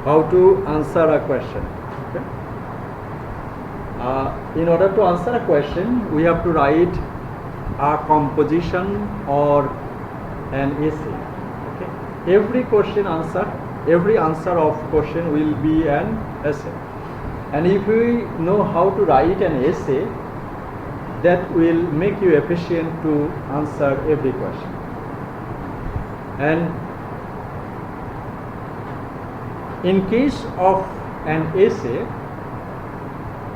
how to answer a question. Okay? In order to answer a question, we have to write a composition or an essay. Okay? Every answer of question will be an essay. And if we know how to write an essay, that will make you efficient to answer every question. And in case of an essay,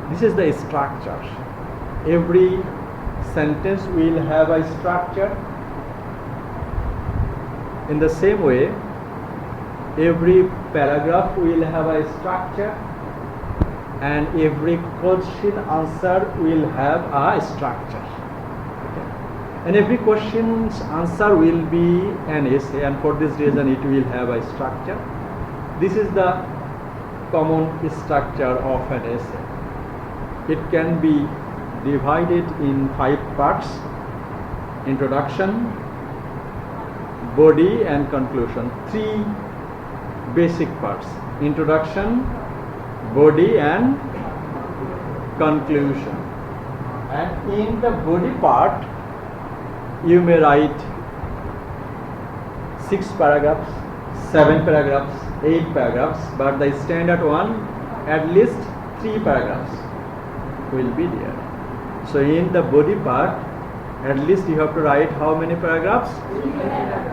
this is the structure. Every sentence will have a structure. In the same way, every paragraph will have a structure, and every question answer will have a structure. Okay. And every question's answer will be an essay, and for this reason it will have a structure. This is the common structure of an essay. It can be divided in 5 parts: introduction, body and conclusion. 3 basic parts: introduction, body and conclusion. And in the body part, you may write 6 paragraphs, 7 paragraphs, 8 paragraphs, but the standard one, at least 3 paragraphs will be there. So in the body part, at least you have to write how many paragraphs?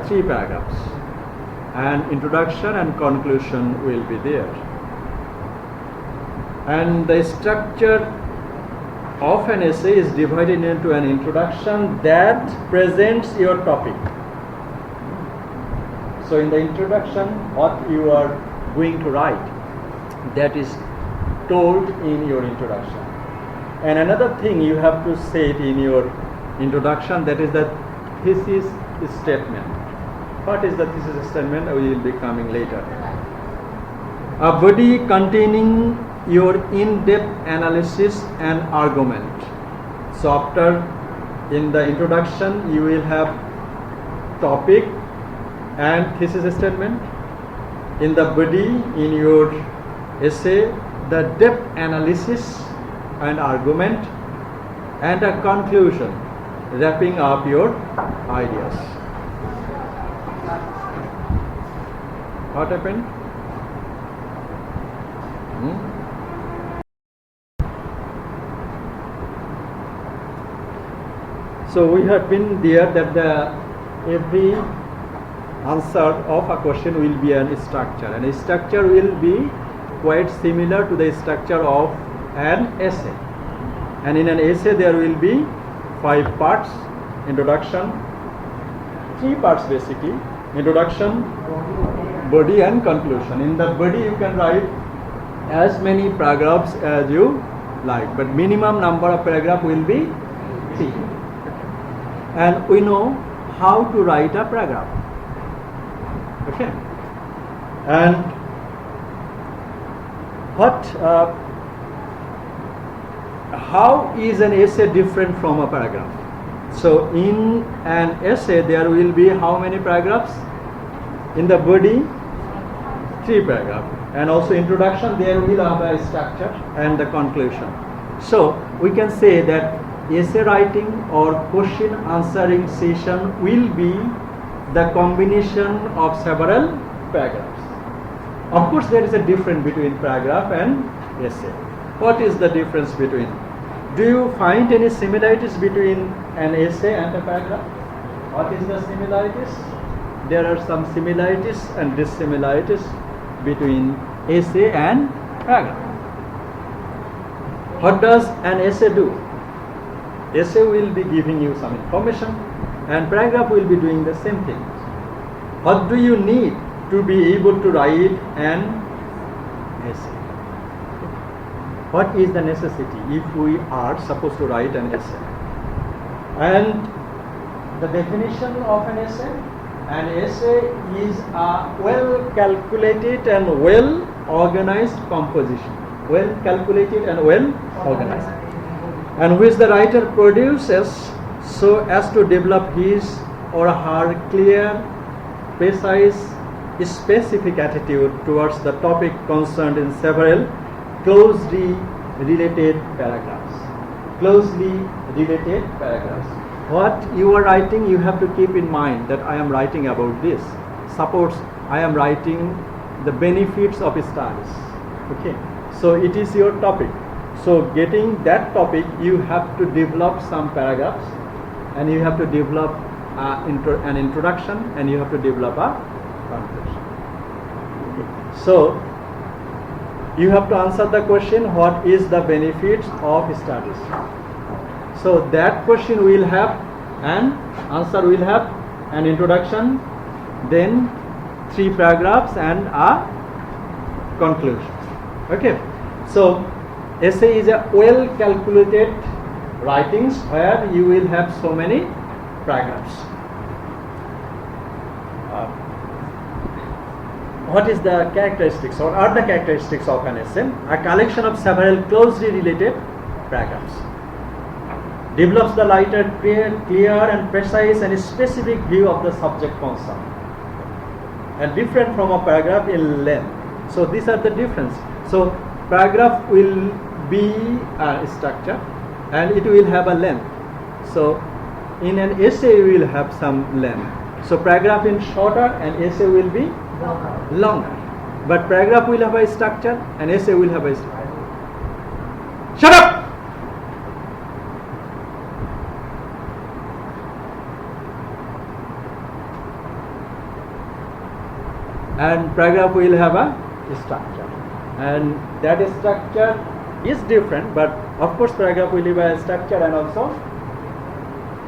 3 paragraphs. And introduction and conclusion will be there. And the structure of an essay is divided into an introduction that presents your topic. So in the introduction, what you are going to write, that is told in your introduction. And another thing you have to say it in your introduction, that is the thesis statement. What is the thesis statement? We will be coming later. A body containing your in-depth analysis and argument. So after, in the introduction, you will have topic and thesis statement. In the body, in your essay, the depth analysis and argument, and a conclusion, wrapping up your ideas. What happened? So we have been there that every answer of a question will be a structure, and a structure will be quite similar to the structure of an essay. And in an essay there will be 5 parts: introduction, 3 parts basically: introduction, body and conclusion. In the body you can write as many paragraphs as you like, but minimum number of paragraph will be 3. And we know how to write a paragraph. Okay. And how is an essay different from a paragraph? So in an essay there will be how many paragraphs? In the body, 3 paragraphs. And also introduction, there will have a structure, and the conclusion. So we can say that essay writing or question answering session will be the combination of several paragraphs. Of course there is a difference between paragraph and essay. What is the difference between? Do you find any similarities between an essay and a paragraph? What is the similarities? There are some similarities and dissimilarities between essay and paragraph. What does an essay do? Essay will be giving you some information, and paragraph will be doing the same thing. What do you need to be able to write an essay? What is the necessity if we are supposed to write an essay? And the definition of an essay: an essay is a well calculated and well organized composition. Well calculated and well organized, and which the writer produces so as to develop his or her clear, precise, specific attitude towards the topic concerned in several closely related paragraphs. Closely related paragraphs. What you are writing, you have to keep in mind that I am writing about this. Suppose I am writing the benefits of studies. Okay, so it is your topic. So getting that topic, you have to develop some paragraphs, and you have to develop an introduction, and you have to develop a conclusion. Okay. So you have to answer the question, what is the benefits of studies? So that question will have an answer, will have an introduction, then 3 paragraphs and a conclusion. Okay, so essay is a well calculated writings where you will have so many paragraphs. What is the characteristics, or are the characteristics of an essay? A collection of several closely related paragraphs. Develops the writer clear and precise and specific view of the subject concerned, and different from a paragraph in length. So these are the difference. So paragraph will be a structure and it will have a length. So in an essay you will have some length. So paragraph is shorter and essay will be longer. But paragraph will have a structure and essay will have a structure. Shut up! And paragraph will have a structure, and that structure is different, but of course paragraph will have a structure and also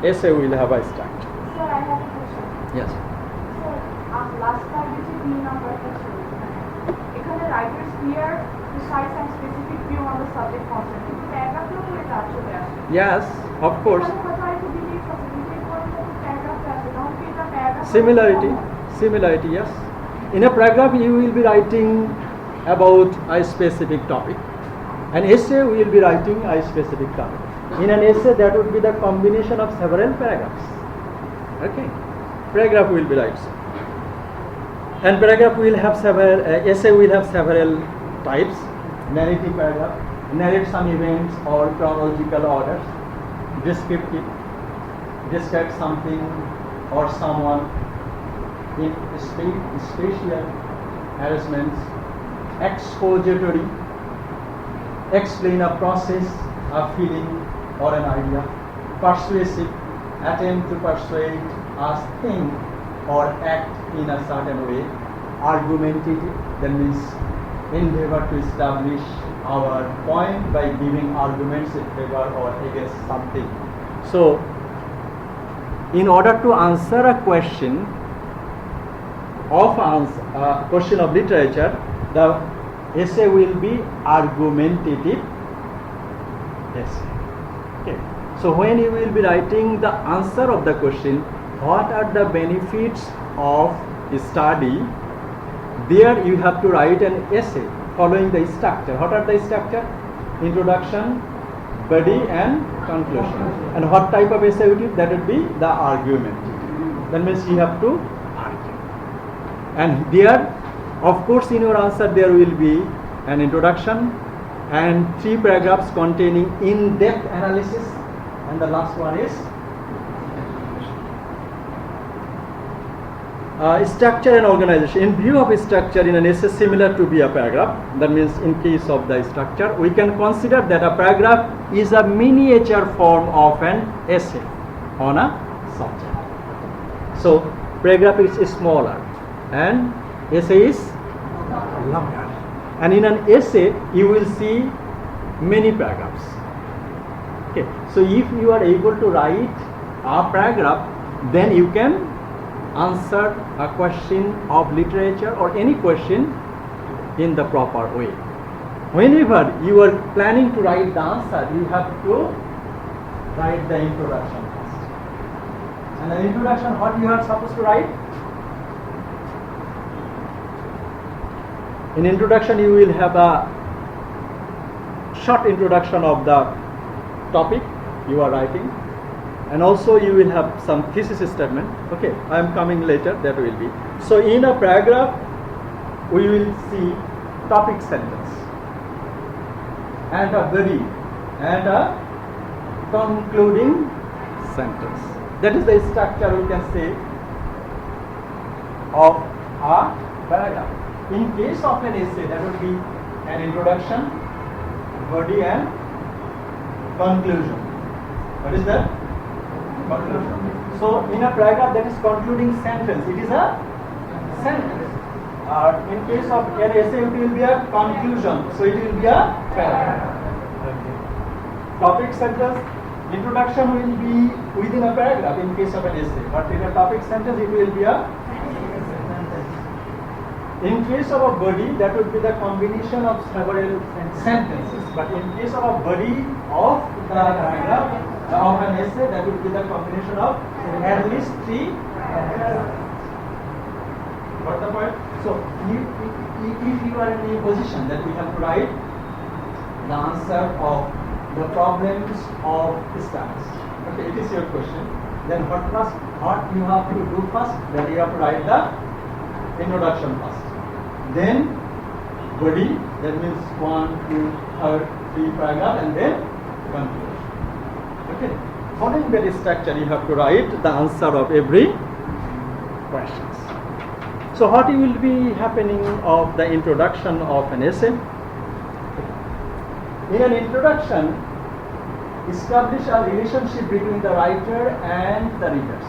essay will have a structure. Sir, I have a question. Yes. Sir, last slide which is B number 2. এখানে writer's clear, precise and specific view on the subject content. কিন্তু paragraph এও করে কাজ চলে আসে। Yes, of course. এখানে কথা একটু দিলেই possibility করে paragraph আসে। তখন কি এটা paragraph Similarity, yes. In a paragraph you will be writing about a specific topic. An essay will be writing a specific topic. In an essay that would be the combination of several paragraphs. Okay, paragraph will be writing. And paragraph will have several, essay will have several types. Narrative paragraph, narrate some events or chronological orders. Descriptive, describe something or someone in spatial arrangements. Expository, explain a process, a feeling or an idea. Persuasive, attempt to persuade us think or act in a certain way. Argumentative, that means endeavor to establish our point by giving arguments in favor or against something. So in order to answer a question of literature, the essay will be argumentative essay. Okay. So when you will be writing the answer of the question, what are the benefits of study, there you have to write an essay following the structure. What are the structure? Introduction, body and conclusion. And what type of essay it is? That would be the argument. That means you have to argue. And there, of course, in your answer there will be an introduction and 3 paragraphs containing in-depth analysis, and the last one is structure and organization. In view of structure in an essay similar to be a paragraph, that means in case of the structure, we can consider that a paragraph is a miniature form of an essay on a subject. So paragraph is smaller and essay is longer. And in an essay you will see many paragraphs. Okay, so if you are able to write a paragraph, then you can answer a question of literature or any question in the proper way. Whenever you are planning to write the answer, you have to write the introduction first. And the introduction, what you are supposed to write? In introduction you will have a short introduction of the topic you are writing, and also you will have some thesis statement. Okay, I am coming later, that will be. So in a paragraph, we will see topic sentence and a body and a concluding sentence. That is the structure we can say of a paragraph. In case of an essay, that would be an introduction, body and conclusion. What is that? Conclusion. So in a paragraph, that is concluding sentence. It is a sentence. In case of an essay, it will be a conclusion. So it will be a paragraph. Topic sentence, introduction will be within a paragraph in case of an essay. But in a topic sentence, it will be a sentence. In case of a body, that would be the combination of several sentences. But in case of a body of the paragraph of an essay, that would be the combination of at least 3 paragraphs. Got the point? So, if you are in a position that we have to write the answer of the problems of studies, okay, it is your question. Then what you have to do first? Then you have to write the introduction first. Then body, that means 1, 2, 3 paragraph, and then conclusion. Okay. Following that structure, you have to write the answer of every questions. So what will be happening of the introduction of an essay? In an introduction, establish a relationship between the writer and the readers.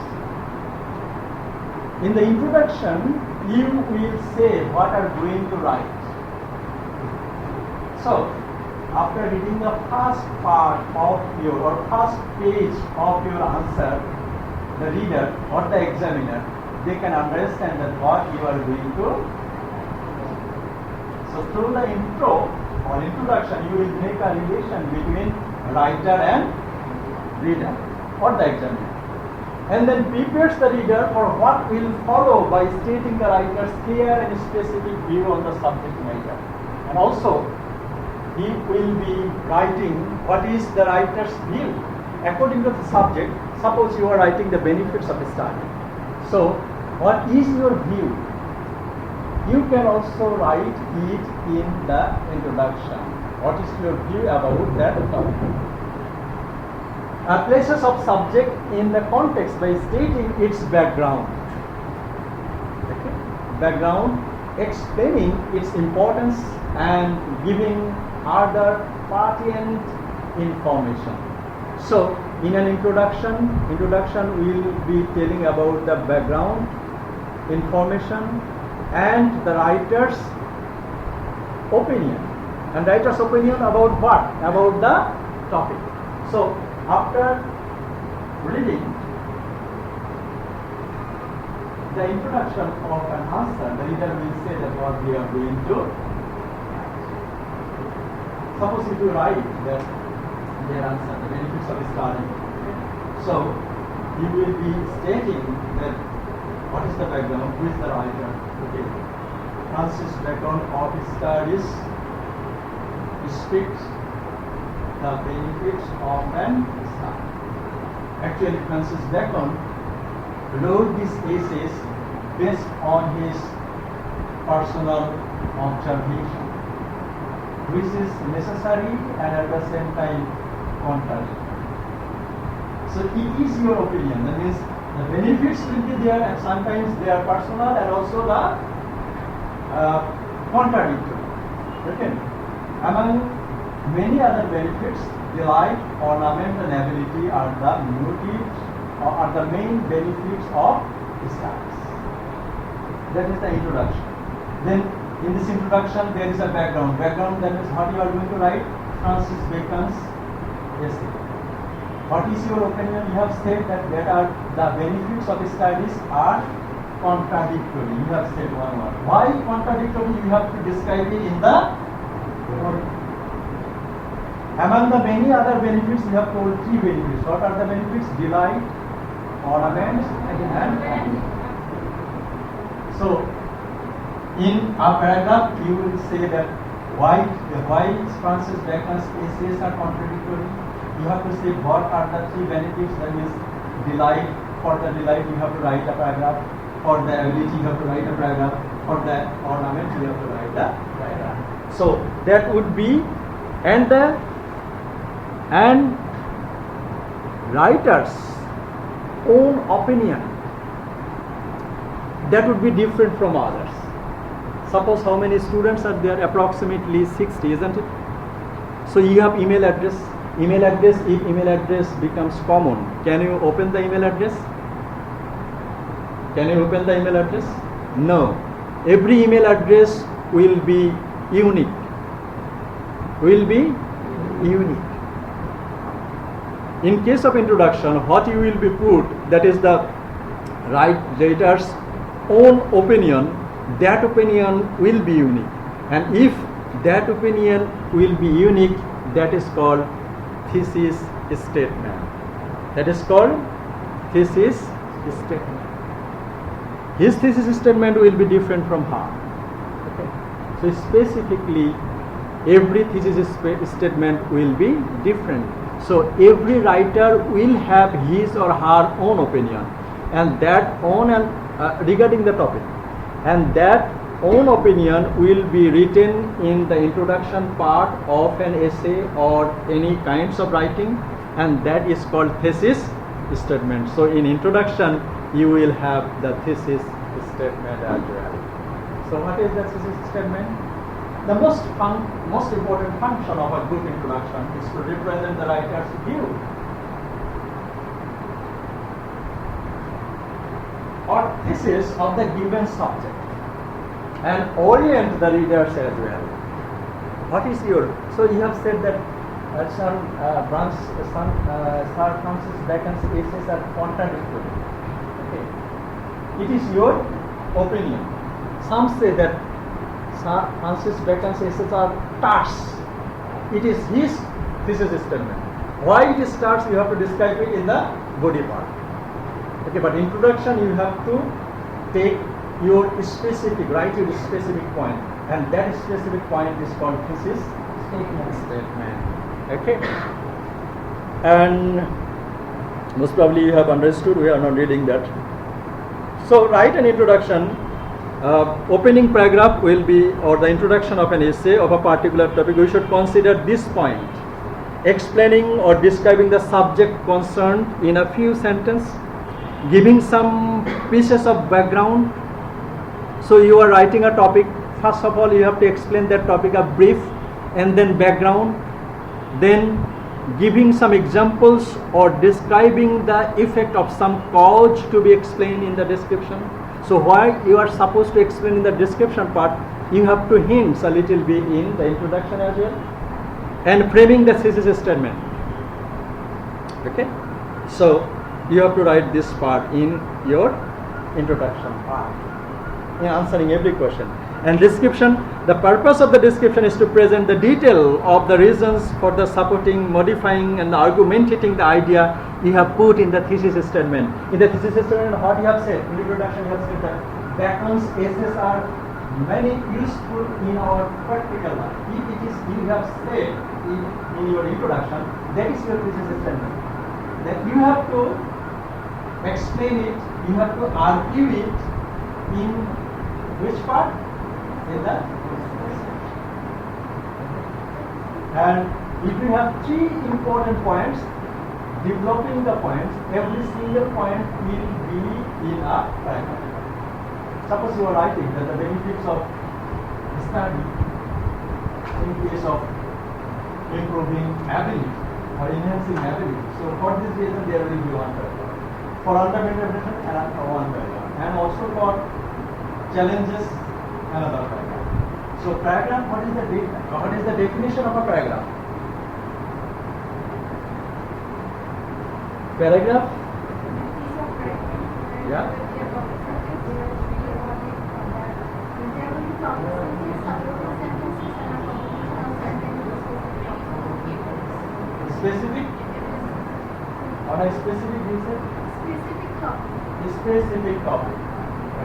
In the introduction, you will say what are going to write. So, after reading the first part of your or first page of your answer, the reader or the examiner, they can understand that what you are going to. So through the intro or introduction, you will make a relation between writer and reader or the examiner, and then prepares the reader for what will follow by stating the writer's clear and specific view on the subject matter. And also, he will be writing what is the writer's view according to the subject. Suppose you are writing the benefits of study. So, what is your view? You can also write it in the introduction. What is your view about that topic? Places of subject in the context by stating its background. Okay? Background, explaining its importance and giving other pertinent information. So, in an introduction will be telling about the background, information, and the writer's opinion. And writer's opinion about what? About the topic. So, after reading the introduction of an answer, the reader will say that what we are going to. Suppose if you write their answer, the benefits of study. So, you will be stating that what is the background, who is the writer. Okay. Francis Bacon of his studies speaks the benefits of an study. Actually, Francis Bacon wrote these essays based on his personal observation, which is necessary and at the same time contrary. So it is your opinion. That means the benefits will be there, and sometimes they are personal and also the contradictory. Okay. Among many other benefits, delight, ornament, and ability are the motives or are the main benefits of studies. That is the introduction. Then in this introduction, there is a background. Background, that is what you are going to write. Francis Bacon's essay. What is your opinion? You have said that the benefits of studies are contradictory. You have said one word. Why contradictory? You have to describe it in the. Among the many other benefits, you have told 3 benefits. What are the benefits? Delight, ornament, and. So, in a paragraph, you will say that why Francis Bacon's essays are contradictory. You have to say what are the 3 benefits. That means delight, for the delight you have to write a paragraph, for the ability you have to write a paragraph, for the ornament you have to write a paragraph. So that would be, and writer's own opinion, that would be different from others. Suppose how many students are there? Approximately 60, isn't it? So you have email address. Email address, if email address becomes common, can you open the email address? Can you open the email address? No. Every email address will be unique. Will be unique. In case of introduction, what you will be put, that is the writer's own opinion, that opinion will be unique. And if that opinion will be unique, that is called thesis statement. That is called thesis statement. His thesis statement will be different from her. Okay. So specifically, every thesis statement will be different. So every writer will have his or her own opinion, and that own regarding the topic, and that own opinion will be written in the introduction part of an essay or any kinds of writing, and that is called thesis statement. So in introduction you will have the thesis statement as well. So what is the thesis statement? The most important function of a good introduction is to represent the writer's view or thesis of the given subject and orient the readers as well. What is your? So you have said that Sir Francis Bacon's essays are contradictory. Okay. It is your opinion. Some say that Sir Francis Bacon's essays are terse. It is his thesis statement. Why it is terse, you have to describe it in the body part. Okay, but introduction you have to take your specific, write your specific point, and that specific point is called thesis statement. Okay, and most probably you have understood. We are not reading that. So write an introduction. Opening paragraph will be, or the introduction of an essay of a particular topic. We should consider this point: explaining or describing the subject concerned in a few sentences, giving some pieces of background. So you are writing a topic. First of all, you have to explain that topic, a brief, and then background, then giving some examples or describing the effect of some cause to be explained in the description. So why you are supposed to explain in the description part, you have to hint a little bit in the introduction as well, and framing the thesis statement. Okay, so you have to write this part in your introduction part, in answering every question. And description, the purpose of the description is to present the detail of the reasons for the supporting, modifying and argumentating the idea you have put in the thesis statement. In the thesis statement, what you have said, in the introduction you have said that Bacon's essays are very useful in our practical life. If it is, you have said in your introduction, that is your thesis statement. That you have to explain it, you have to argue it in which part? In the, and if you have three important points, developing the points, every single point will be in a paragraph. Suppose you are writing that the benefits of study in case of improving ability or enhancing ability. So for this reason there will be one paragraph. For understanding one paragraph, and also for challenges another paragraph. So paragraph, what is the definition of a paragraph? Paragraph? Yeah. Specific? On a specific reason? Specific topic. Specific topic.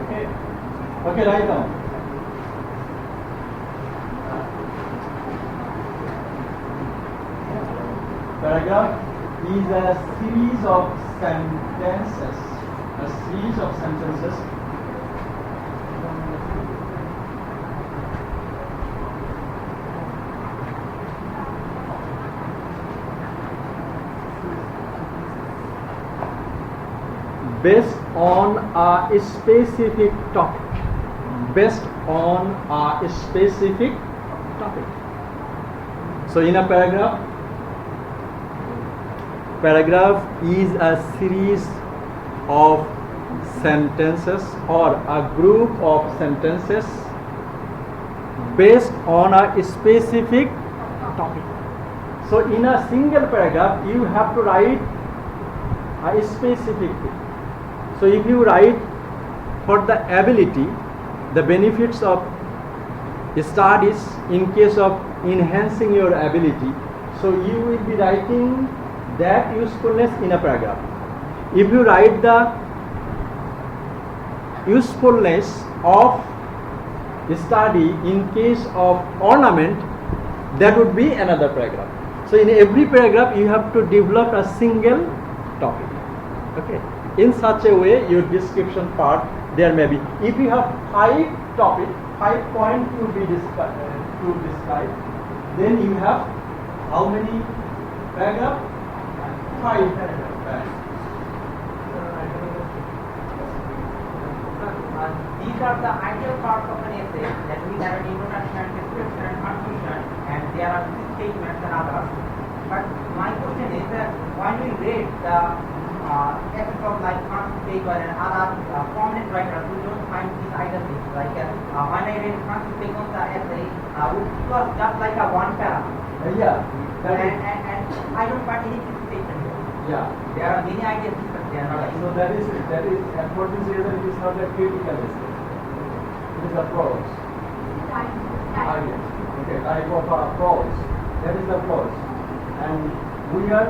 Okay. Okay, write down. Paragraph is a series of sentences. A series of sentences based on a specific topic. Based on a specific topic. So in a paragraph is a series of sentences or a group of sentences based on a specific topic. So in a single paragraph you have to write a specific thing. So if you write for the ability, the benefits of studies in case of enhancing your ability, so you will be writing that usefulness in a paragraph. If you write the usefulness of study in case of ornament, that would be another paragraph. So in every paragraph you have to develop a single topic. Okay. In such a way your description part there may be. If you have 5 topics, 5 points to describe, then you have how many paragraphs? 5 paragraphs. These are the ideal parts of an essay, that we have an introduction, description, and conclusion, and there are these statements and others. But my question is that when we read the texts of like Francis Bacon and other prominent writers, we don't find these ideal things. Like when I read Francis Bacon's essay, it was just like a one paragraph. Yeah. And I don't find any statement here. Yeah. There are many ideas, but they are not ideal. So that is for this reason it is not a critical essay. It is a prose. Idea. Okay, type of prose. That is the prose. And we are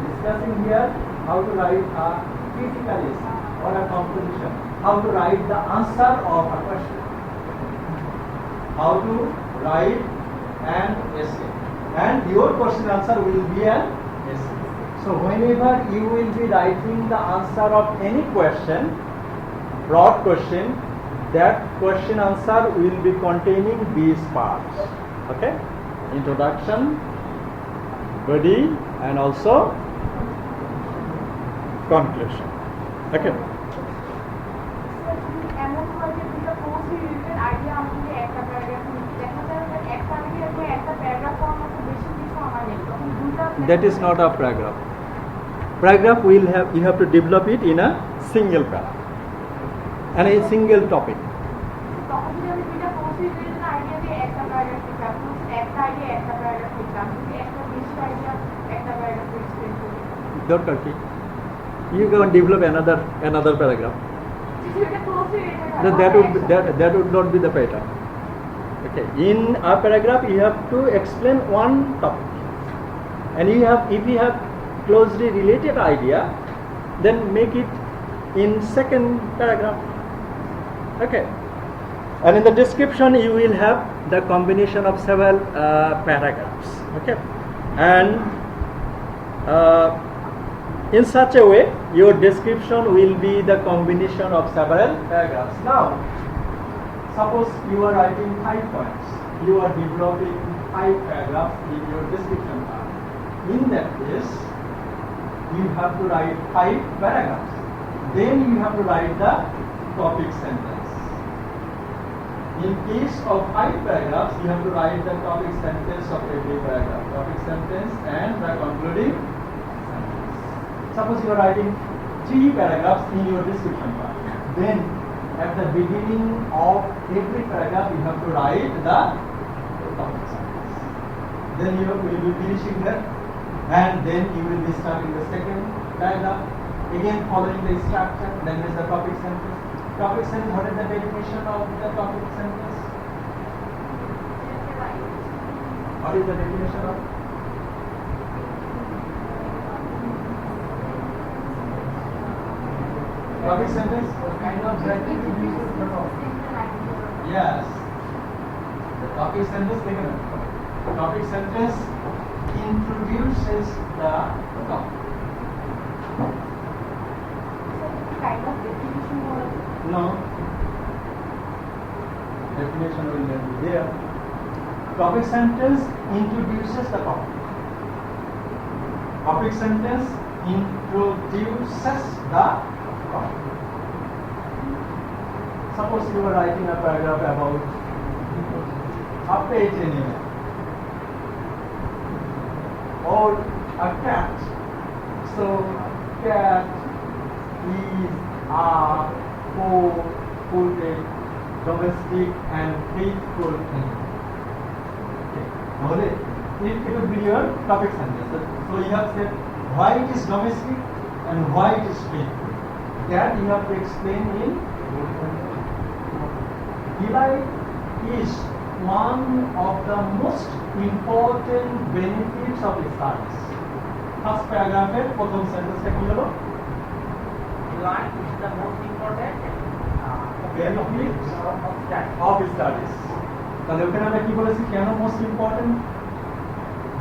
discussing here how to write a critical essay or a composition. How to write the answer of a question. How to write an essay. And your question answer will be an essay. So whenever you will be writing the answer of any question, broad question, that question answer will be containing these parts. Okay? Introduction, body, and also conclusion. Okay? এমন হয় যে দুটো post related idea আমাকে একটা paragraph দেখা যায় যে একটা আইডিয়া দিয়ে একটা প্যারাগ্রাফ পড়ার মতো বেশি কিছু আমার নেই তখন দুটো That is not a paragraph. Paragraph will have, you have to develop it in a single paragraph and a single topic. তখন যদি আমি দুটো পোস্ট রিলেটেড আইডিয়া দিয়ে একটা প্যারাগ্রাফ লিখলাম, একটা আইডিয়া একটা প্যারাগ্রাফ লিখলাম, যদি একটা বেশি আইডিয়া একটা প্যারাগ্রাফ এক্সপ্লেন করি, Dr. K, you can develop another paragraph. যদি এটা post related That would not be the pattern. Okay. In a paragraph, you have to explain one topic, and if you have closely related idea, then make it in second paragraph. Okay. And in the description, you will have the combination of several paragraphs. Okay. And in such a way, your description will be the combination of several paragraphs. Now, suppose you are writing 5 points. You are developing 5 paragraphs in your description part. In that case, you have to write 5 paragraphs. Then you have to write the topic sentence. In case of 5 paragraphs, you have to write the topic sentence of every paragraph. Topic sentence and the concluding sentence. Suppose you are writing 3 paragraphs in your description part. Then at the beginning of every paragraph, you have to write the topic sentence. Then you will be finishing that, and then you will be starting the second paragraph. Again following the structure, then there is the topic sentence. Topic sentence, what is the definition of the topic sentence? What is the definition of? Topic sentence? Kind of writing you use to know. Yes. The topic sentence, take a look. Topic sentence introduces the topic. Kind of definition or No. Definition will not be there. Topic sentence introduces the topic. Topic sentence introduces the topic. Suppose you are writing a paragraph about a pet animal or a cat. So, cat is a four-footed, domestic and faithful animal. Okay. It will be your topic sentence. So you have said why it is domestic and why it is faithful. That you have to explain in delight is one of the most important benefits of studies. First paragraph প্রথম সেন্টেন্সটা কি হলো? Delight is the most important benefits of of studies. তাহলে ওখানে আমরা কি বলেছি কেন most important?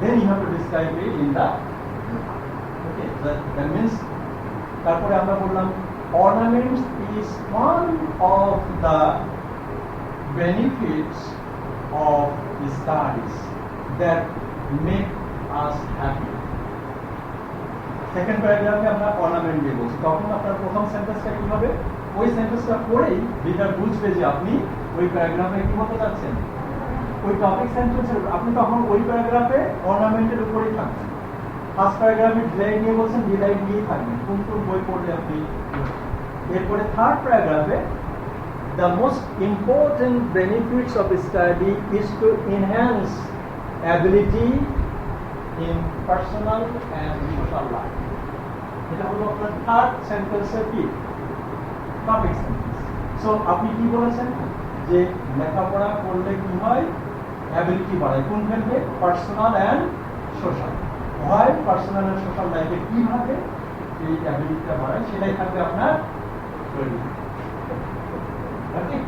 Then you have to describe it in the okay. That means তারপরে আমরা বললাম ornaments is one of the benefits of studies that make us happy. Second প্যারাগ্রাফে আমরা অর্নামেন্ট দিয়ে বলছি তখন আপনার প্রথম সেন্টেন্সটা কি হবে ওই সেন্টেন্সটা পড়েই রিডার বুঝবে যে আপনি ওই প্যারাগ্রাফে কি বলতে চাচ্ছেন ওই টপিক সেন্টেন্সের আপনি তখন ওই প্যারাগ্রাফে অর্নামেন্টের উপরেই থাকবেন ফার্স্ট প্যারাগ্রাফে ডিলাইট নিয়ে বলছেন ডিলাইট নিয়েই থাকবেন কোন কোন বই পড়লে আপনি এরপরে third প্যারাগ্রাফে the most important benefits of study is to enhance ability in personal and social life. এটা হলো আপনার থার্ড সেন্টেন্সের কি টপিক সেন্টেন্স সো আপনি কি বলেছেন যে লেখাপড়া করলে কি হয় অ্যাবিলিটি বাড়ায় কোন ক্ষেত্রে পার্সোনাল অ্যান্ড সোশ্যাল হয় পার্সোনাল অ্যান্ড সোশ্যাল লাইফে কিভাবে এই অ্যাবিলিটিটা বাড়ায় সেটাই থাকবে আপনার তৈরি okay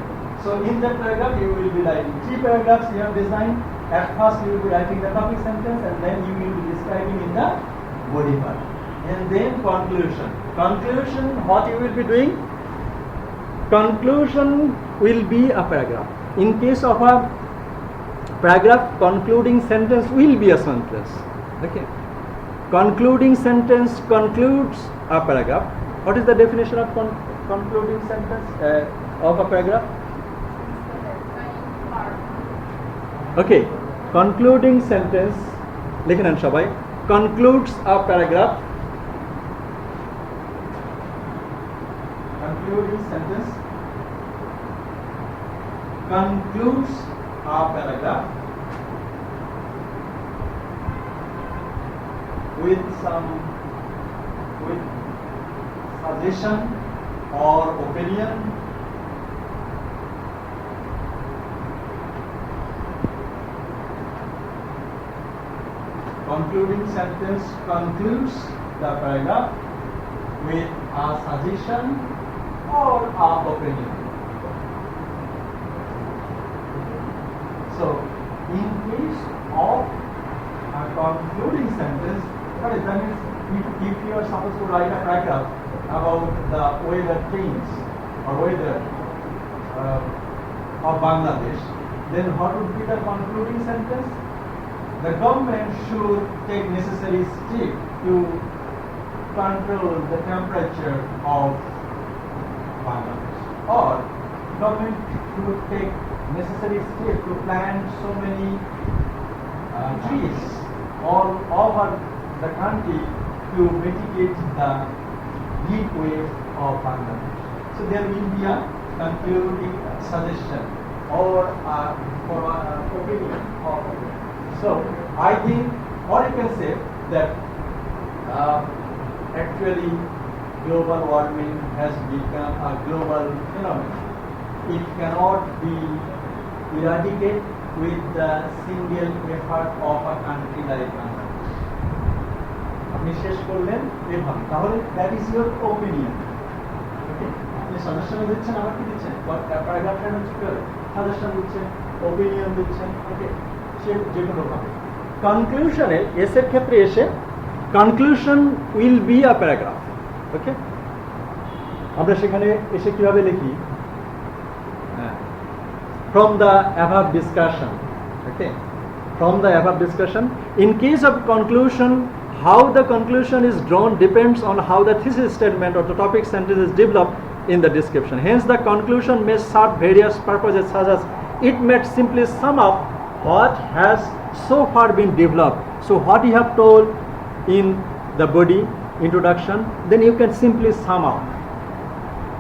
so in that paragraph you will be writing 3 paragraphs you have designed at first you will be writing the topic sentence and then you will be describing in the body part and then conclusion what you will be doing conclusion will be a paragraph in case of a paragraph concluding sentence will be a sentence okay concluding sentence concludes a paragraph what is the definition of concluding sentence of a paragraph okay concluding sentence লিখে নেন সবাই concludes a paragraph concluding sentence concludes a paragraph with suggestion or opinion concluding sentence concludes the paragraph with a suggestion or a opinion. So, in case of a concluding sentence, what is that means if you are supposed to write a paragraph about the weather change or weather of Bangladesh, then what would be the concluding sentence? The government should take necessary steps to control the temperature of Bangladesh, or government should take necessary steps to plant so many trees all over the country to mitigate the heat wave of Bangladesh. So there will be a concluding suggestion or opinion of it. So I think, or you can say that actually global warming has become a global phenomenon. It cannot be eradicated with the single effort of a country like Bangladesh. আপনি শেষ করলেন এভাবে তাহলে that is your opinion ওকে আপনি suggestion দিচ্ছেন আবার কি দিচ্ছেন প্যারাগ্রাফটা হচ্ছে সাজেশন দিচ্ছেন ওপিনিয়ন দিচ্ছেন ওকে সে যে কোনো ভাবে কনক্লুশনে এসের ক্ষেত্রে এসে conclusion will be a paragraph. Okay, আমরা সেখানে এসে কিভাবে লিখি, from the above discussion. Okay, from the above discussion, in case of conclusion, how the conclusion is drawn depends on how the thesis statement or the topic sentence is developed in the description. Hence the conclusion may serve various purposes, such as it may simply sum up what has so far been developed. So what you have told in the body introduction, then you can simply sum up.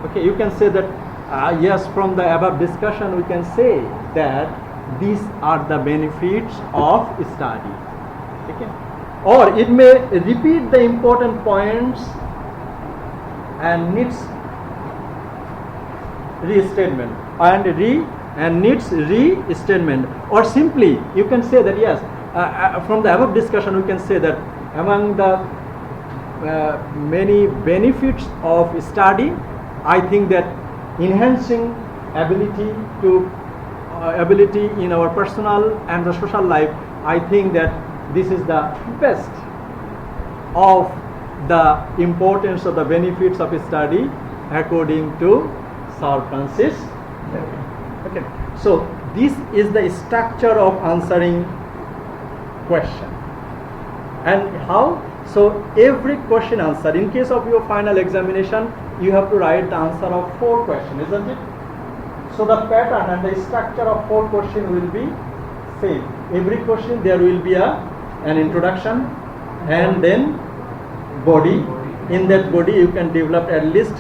Okay, you can say that yes, from the above discussion we can say that these are the benefits of study. Okay, or it may repeat the important points and needs restatement and needs restatement, or simply you can say that yes, from the above discussion we can say that among the many benefits of study, I think that enhancing ability in our personal and the social life, I think that this is the best of the importance of the benefits of study according to Sir Francis. Okay, so this is the structure of answering question. And how? So every question answer, in case of your final examination, you have to write the answer of 4 questions, isn't it? So the pattern and the structure of 4 questions will be same. Every question there will be an introduction and then body. In that body you can develop at least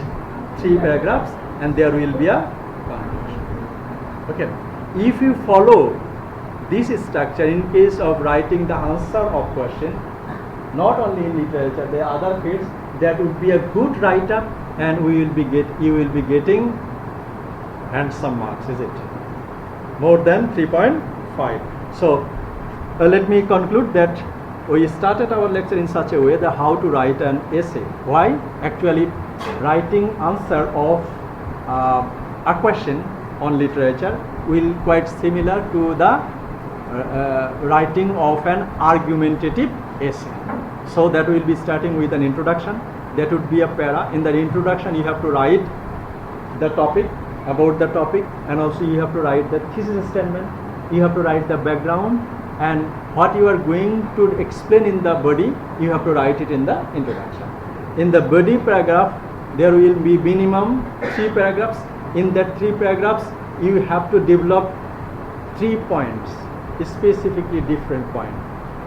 3 paragraphs and there will be a conclusion. Okay, if you follow this structure in case of writing the answer of question, not only in literature, the other fields, that would be a good write-up, and you will be getting handsome marks, is it? More than 3.5. So let me conclude that we started our lecture in such a way that how to write an essay. Why? Actually, writing answer of a question on literature will quite similar to the writing of an argumentative essay. So that will be starting with an introduction. That would be a para. In the introduction you have to write the topic, about the topic, and also you have to write the thesis statement, you have to write the background, and what you are going to explain in the body, you have to write it in the introduction. In the body paragraph there will be minimum 3 paragraphs. In that 3 paragraphs you have to develop 3 points, specifically different points.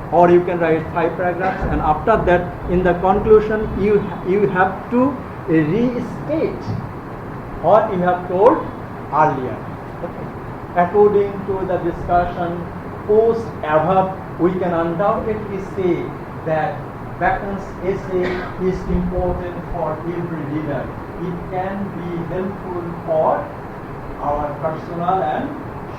Or you can write 5 paragraphs, and after that in the conclusion you have to restate what you have told earlier. Okay. According to the discussion post above, we can undoubtedly say that Bacon's essay is important for every reader. It can be helpful for our personal and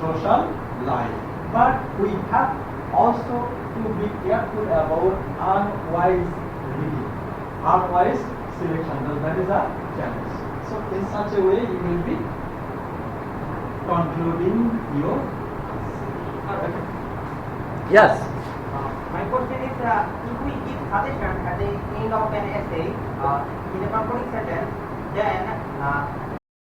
social life, but we have also to be careful about unwise reading, unwise selection. That is a challenge. So in such a way you will be concluding your answer. Yes. My question is, if we give suggestion at the end of an essay in a concluding sentence, then